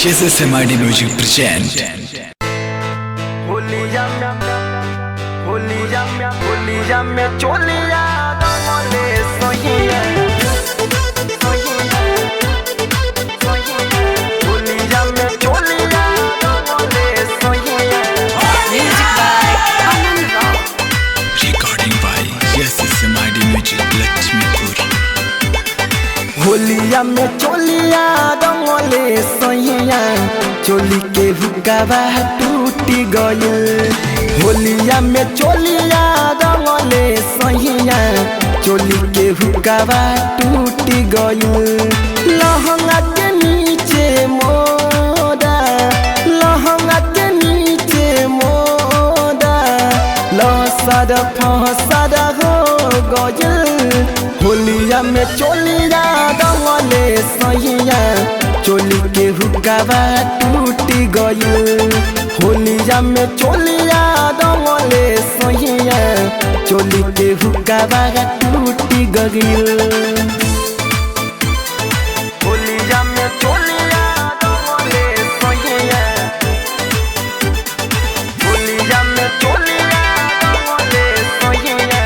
SSMID Music present. होलिया में चोलिया दंगले सोहिया होलिया में चोलिया दंगले सोहिया Music by Anand Rao. Recording by SSMID Music Lakshmipur. होलिया में चोलिया दंगले सोहिया चोली के हुक्का टूटी गइल होलिया में चोलिया दंगले सोहिया चोली के हुक्का टूटी गइल लहंगा के नीचे मोदा लहंगा के नीचे मोदा लसद फसद हो गइल होलिया में चोलिया दंगले सोहिया चोली के हुक्का टूटी गइल होलिया में चोलिया दंगले सोहिया चोली के हुक्का टूटी गइल होलिया में चोलिया दंगले सोहिया होलिया में चोलिया दंगले सोहिया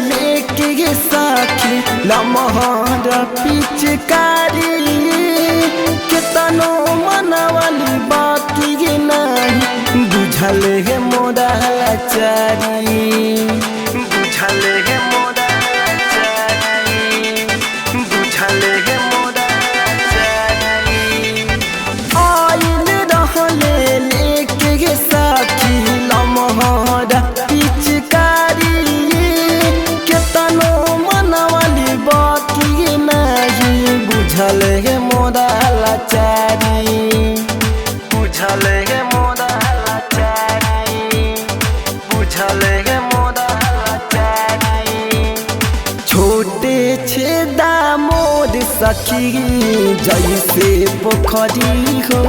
लेके साथी लमहर पिचकारी केतनो मनवाली बाकी नहीं बुझल है मोरा लाचारी बुझल है मोरा लाचारी बुझल है मोरा लाचारी आइल रहले लेके साथी लमहर पिचकारी केतनो मनवाली बाकी नहीं बुझल है मोरा लाचारी बुझल है मोरा लाचारी बुझल है मोरा लाचारी छोटे छेदा मोद सखी जैसे पोखरी हो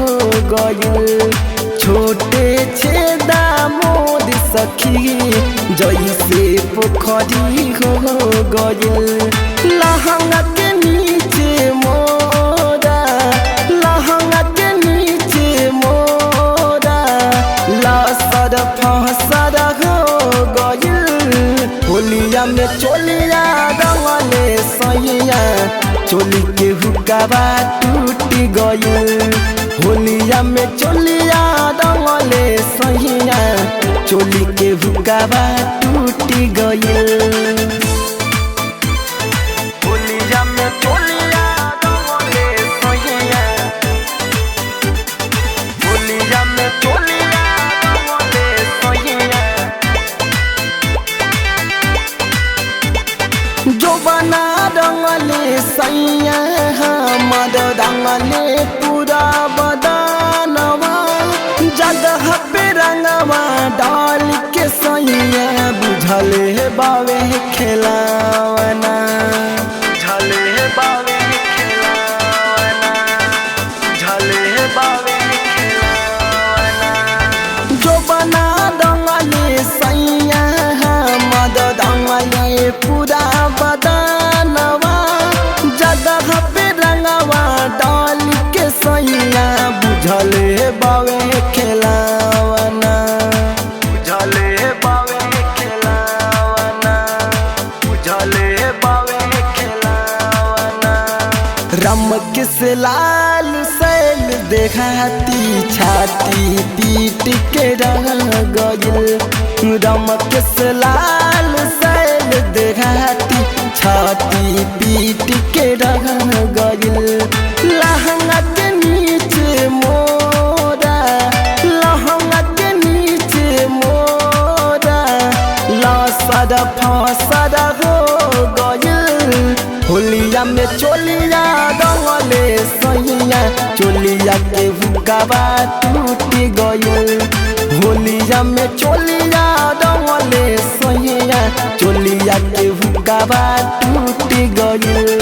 गइल छोटे छेदा मोद सखी जैसे पोखरी हो गइल लहंगा के नीचे मोरा लहंगा के नीचे मोरा लसद फसद हो गइल होलिया में चोलिया दंगले सोहिया चोली के हुक्का टूटी गइल होलिया में चोलिया दंगले सोहिया चोली के हुक्का टूटी गइल होलिया में चोलिया दंगले सोहिया होलिया में चोलिया दंगले सोहिया जो बना दंगले सैया हमर दंगले पूरा बदनवा जगह पे रंगवा डाल के सैया बुझल है बावे खेलावना बुझल है बावे खेलावना बुझल है बावे खेलावना जो बना दंगले सैया हमर दंगले पूरा बदनवा जगह पे रंगवा डाल के सैया बुझल है बावे खेलावना बुझल है बावे खेलावना बुझल है बावे खेलावना रम किस लाल सैल देखाती छाती पीट के रह गइल रम किस लाल सैल देखाती छाती पीट के रह गइल लहंगा के नीचे मोरा लहंगा के नीचे मोरा लसद फसद हो गइल होलिया में चोलिया दंगले सोहिया चोलिया के हुक्का टूटी गइल होलिया में चोलिया दंगले सोहिया चोलिया के हुक्का टूटी गइल।